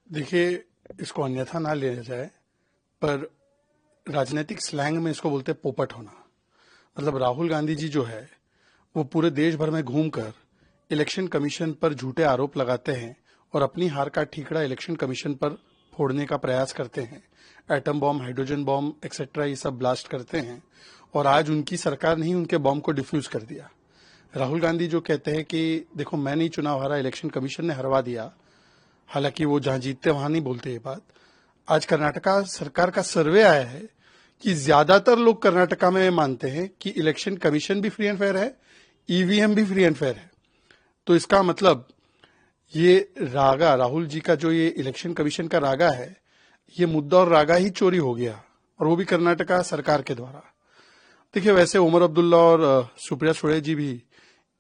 देखिए, इसको अन्यथा ना लिया जाए, पर राजनीतिक स्लैंग में इसको बोलते हैं पोपट होना। मतलब राहुल गांधी जी जो है वो पूरे देश भर में घूमकर इलेक्शन कमीशन पर झूठे आरोप लगाते हैं और अपनी हार का ठीकरा इलेक्शन कमीशन पर फोड़ने का प्रयास करते हैं। Atom bomb, hydrogen bomb etcetera ये सब ब्लास्ट करते हैं और आज उनकी सरकार ने ही उनके बॉम्ब को डिफ्यूज कर दिया। राहुल गांधी जो कहते हैं कि देखो मैं नहीं चुनाव हारा, इलेक्शन कमीशन ने हरवा दिया, हालांकि वो जहां जीतते वहां नहीं बोलते ये बात। आज कर्नाटका सरकार का सर्वे आया है कि ज्यादातर लोग कर्नाटका में मानते हैं कि इलेक्शन कमीशन भी फ्री एंड फेयर है, ईवीएम भी फ्री एंड फेयर है। तो इसका मतलब ये रागा, राहुल जी का जो ये इलेक्शन कमीशन का रागा है, ये मुद्दा और रागा ही चोरी हो गया, और वो भी कर्नाटका सरकार के द्वारा। देखिए, वैसे उमर अब्दुल्ला और सुप्रिया सुळे जी भी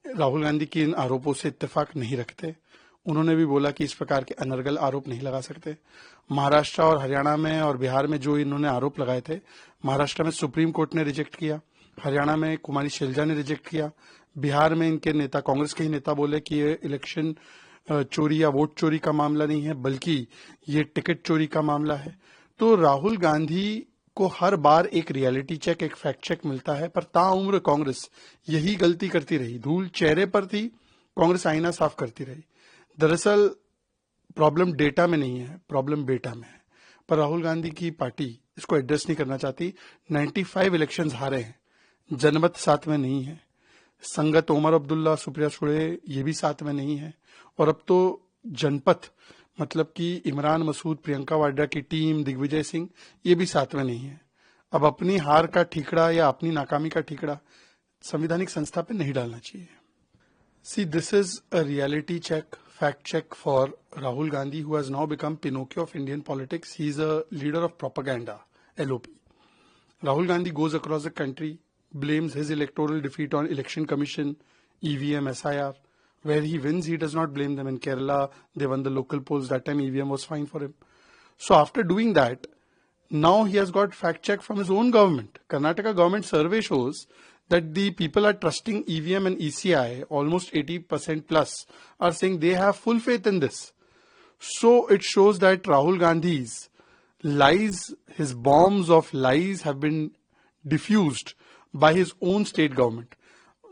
राहुल गांधी के इन आरोपों से इत्तेफाक नहीं रखते। उन्होंने भी बोला कि इस प्रकार के अनर्गल आरोप नहीं लगा सकते। महाराष्ट्र और हरियाणा में और बिहार में जो इन्होंने आरोप लगाए थे, महाराष्ट्र में सुप्रीम कोर्ट ने रिजेक्ट किया, हरियाणा में कुमारी शैलजा ने रिजेक्ट किया, बिहार में इनके नेता, कांग्रेस के ही नेता बोले कि ये इलेक्शन चोरी या वोट चोरी का मामला नहीं है, बल्कि ये टिकट चोरी का मामला है। तो राहुल गांधी को हर बार एक रियलिटी चेक, एक फैक्ट चेक मिलता है, पर ताउम्र कांग्रेस यही गलती करती रही। धूल चेहरे पर थी, कांग्रेस आईना साफ करती रही। दरअसल प्रॉब्लम डेटा में नहीं है, प्रॉब्लम बेटा में है, पर राहुल गांधी की पार्टी इसको एड्रेस नहीं करना चाहती। 95 इलेक्शंस हारे हैं, जनमत साथ में नहीं है, संगत उमर अब्दुल्ला, सुप्रिया सुळे ये भी साथ में नहीं है, और अब तो जनपथ मतलब कि इमरान मसूद, प्रियंका वाड्रा की टीम, दिग्विजय सिंह ये भी साथ में नहीं है। अब अपनी हार का ठीकरा या अपनी नाकामी का ठीकरा संवैधानिक संस्था पे नहीं डालना चाहिए। See, this is a reality check, fact check for Rahul Gandhi, who has now become Pinocchio of Indian politics. He is a leader of propaganda, LOP. Rahul Gandhi goes across the country, blames his electoral defeat on election commission, EVM, SIR. Where he wins, he does not blame them. In Kerala, they won the local polls. That time EVM was fine for him. So after doing that, now he has got fact check from his own government. Karnataka government survey shows that the people are trusting EVM and ECI, almost 80% plus, are saying they have full faith in this. So it shows that Rahul Gandhi's lies, his bombs of lies have been diffused by his own state government.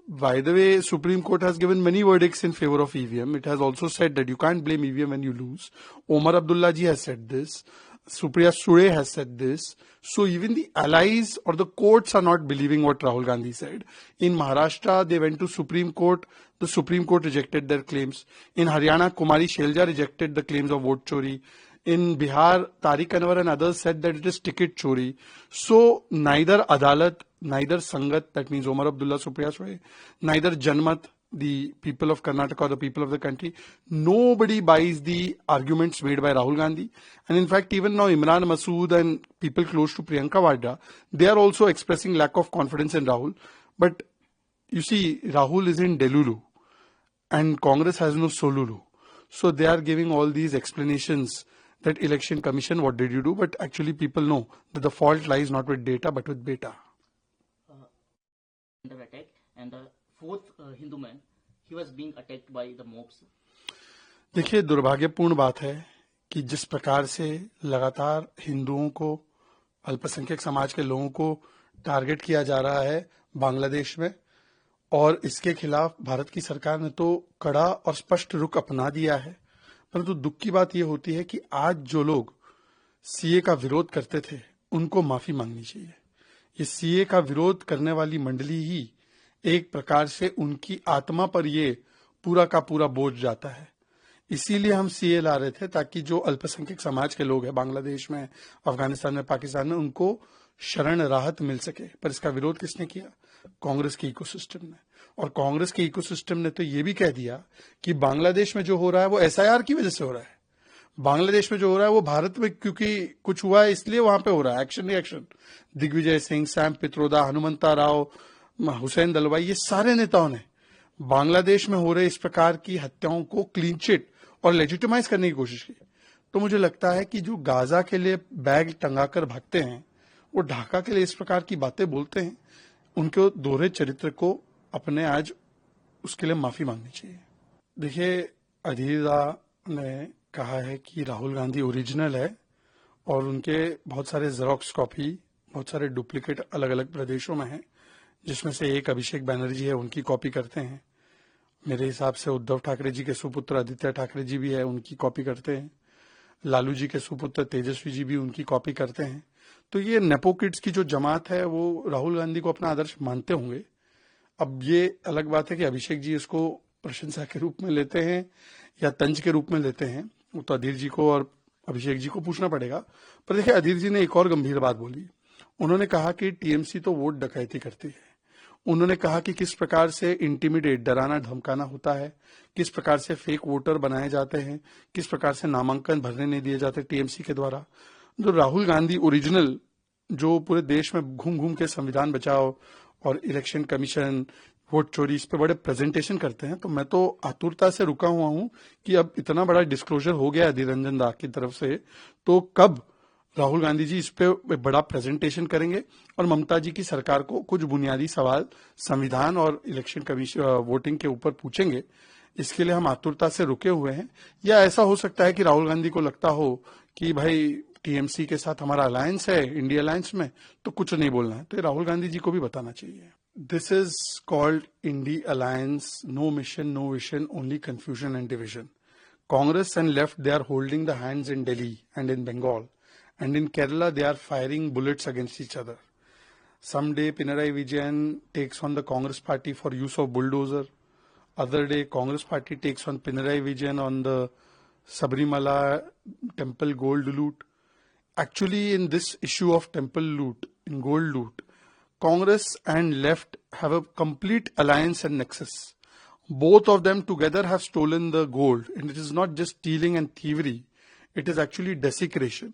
By the way, Supreme Court has given many verdicts in favor of EVM. It has also said that you can't blame EVM when you lose. Omar Abdullah ji has said this. Supriya Suळे has said this. So even the allies or the courts are not believing what Rahul Gandhi said. In Maharashtra, they went to Supreme Court. The Supreme Court rejected their claims. In Haryana, Kumari Shelja rejected the claims of vote chori. In Bihar, Tariq Anwar and others said that it is ticket chori. So neither Adalat, neither Sangat, that means Omar Abdullah, Supriya Suळे, neither Janmat, the people of Karnataka or the people of the country, nobody buys the arguments made by Rahul Gandhi. And in fact, even now Imran Masood and people close to Priyanka Vadra, they are also expressing lack of confidence in Rahul. But you see, Rahul is in Delulu and Congress has no Solulu. So they are giving all these explanations that election commission, what did you do? But actually people know that the fault lies not with data but with beta. Under attack, and the fourth Hindu man, he was being attacked by the mobs. देखिए, दुर्भाग्यपूर्ण बात है कि जिस प्रकार से लगातार हिंदुओं को, अल्पसंख्यक समाज के लोगों को टारगेट किया जा रहा है बांग्लादेश में, और इसके खिलाफ भारत की सरकार ने तो कड़ा और स्पष्ट रुख अपना दिया है। परंतु दुख की बात यह होती है कि आज जो लोग सीए का विरोध करते थे उनको माफी मांगनी चाहिए। ये सीए का विरोध करने वाली मंडली ही एक प्रकार से उनकी आत्मा पर ये पूरा का पूरा बोझ जाता है। इसीलिए हम सीए ला रहे थे, ताकि जो अल्पसंख्यक समाज के लोग हैं बांग्लादेश में, अफगानिस्तान में, पाकिस्तान में, उनको शरण राहत मिल सके। पर इसका विरोध किसने किया? कांग्रेस के इकोसिस्टम ने। और कांग्रेस के इकोसिस्टम ने तो ये भी कह दिया कि बांग्लादेश में जो हो रहा है वो एसआईआर की वजह से हो रहा है। बांग्लादेश में जो हो रहा है वो भारत में क्योंकि कुछ हुआ है इसलिए वहां पे हो रहा है, action reaction. Digvijaya Singh, Sam Pitroda, Hanumantha Rao, Hussain Dalwai, ये सारे नेताओं ने बांग्लादेश में हो रहे इस प्रकार की हत्याओं को क्लीन चिट और लेजिटिमाइज करने की कोशिश की। तो मुझे लगता है कि जो गाजा के लिए बैग टंगाकर भागते हैं, वो ढाका के लिए इस प्रकार की बातें बोलते हैं, उनके दोहरे चरित्र को अपने आज उसके लिए माफी मांगनी चाहिए। देखिए, अधीरा ने कहा है कि राहुल गांधी ओरिजिनल है और उनके बहुत सारे जेरोक्स कॉपी, बहुत सारे डुप्लीकेट अलग अलग प्रदेशों में हैं, जिसमें से एक अभिषेक बैनर्जी है, उनकी कॉपी करते हैं। मेरे हिसाब से उद्धव ठाकरे जी के सुपुत्र आदित्य ठाकरे जी भी है, उनकी कॉपी करते हैं। लालू जी के सुपुत्र तेजस्वी जी भी उनकी कॉपी करते हैं। तो ये नेपो किड्स की जो जमात है वो राहुल गांधी को अपना आदर्श मानते होंगे। अब ये अलग बात है कि अभिषेक जी इसको प्रशंसा के रूप में लेते हैं या तंज के रूप में लेते हैं, वो तो अधीर जी को और अभिषेक जी को पूछना पड़ेगा। पर देखिए, अधीर जी ने एक और गंभीर बात बोली। उन्होंने कहा कि टीएमसी तो वोट डकैती करती है। उन्होंने कहा कि किस प्रकार से इंटिमिडेट, डराना धमकाना होता है, किस प्रकार से फेक वोटर बनाए जाते हैं, किस प्रकार से नामांकन भरने नहीं दिए जाते टीएमसी के द्वारा। जो राहुल गांधी ओरिजिनल, जो पूरे देश में घूम घूम के संविधान बचाओ और इलेक्शन कमीशन, वोट चोरी, इस पे बड़े प्रेजेंटेशन करते हैं, तो मैं तो आतुरता से रुका हुआ हूं कि अब इतना बड़ा डिस्क्लोजर हो गया अधीर रंजन दास की तरफ से, तो कब राहुल गांधी जी इस पे बड़ा प्रेजेंटेशन करेंगे और ममता जी की सरकार को कुछ बुनियादी सवाल संविधान और इलेक्शन कमीशन, वोटिंग के ऊपर पूछेंगे। इसके लिए हम आतुरता से रुके हुए हैं। या ऐसा हो सकता है कि राहुल गांधी को लगता हो कि भाई टीएमसी के साथ हमारा अलायंस है, इंडिया अलायंस में, तो कुछ नहीं बोलना है। तो ये राहुल गांधी जी को भी बताना चाहिए। This is called INDI alliance, no mission, no vision, only confusion and division. Congress and left, they are holding the hands in Delhi and in Bengal. And in Kerala, they are firing bullets against each other. Someday, Pinarayi Vijayan takes on the Congress party for use of bulldozer. Other day, Congress party takes on Pinarayi Vijayan on the Sabrimala temple gold loot. Actually, in this issue of temple loot, in gold loot, Congress and left have a complete alliance and nexus. Both of them together have stolen the gold, and it is not just stealing and thievery, it is actually desecration.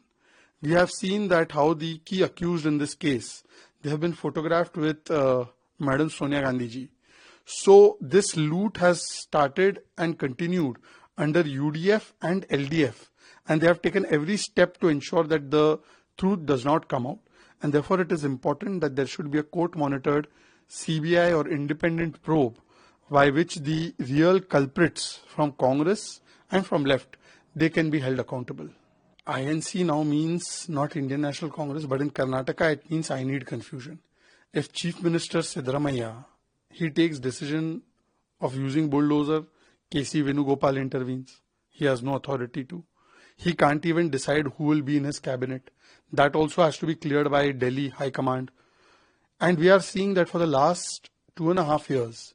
We have seen that how the key accused in this case, they have been photographed with Madam Sonia Gandhi ji. So this loot has started and continued under UDF and LDF, and they have taken every step to ensure that the truth does not come out. And therefore it is important that there should be a court-monitored CBI or independent probe by which the real culprits from Congress and from left, they can be held accountable. INC now means not Indian National Congress, but in Karnataka it means I need confusion. If Chief Minister Siddaramaiah, he takes decision of using bulldozer, KC Venugopal intervenes. He has no authority to. He can't even decide who will be in his cabinet. That also has to be cleared by Delhi High Command. And we are seeing that for the last 2.5 years,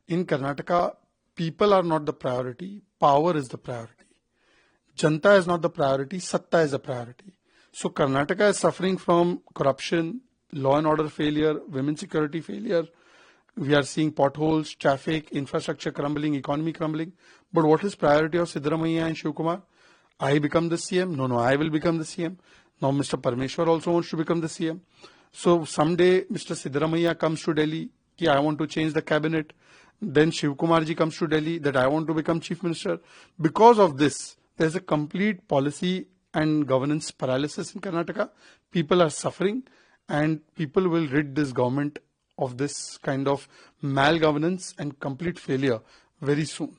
in Karnataka, people are not the priority, power is the priority. Janta is not the priority, Satta is the priority. So Karnataka is suffering from corruption, law and order failure, women's security failure. We are seeing potholes, traffic, infrastructure crumbling, economy crumbling. But what is priority of Siddaramaiah and Shivkumar? I become the CM? No, I will become the CM. Now Mr. Parmeshwar also wants to become the CM. So someday Mr. Siddaramaiah comes to Delhi, ki I want to change the cabinet. Then Shivkumar ji comes to Delhi that I want to become Chief Minister. Because of this, there is a complete policy and governance paralysis in Karnataka. People are suffering and people will rid this government of this kind of malgovernance and complete failure very soon.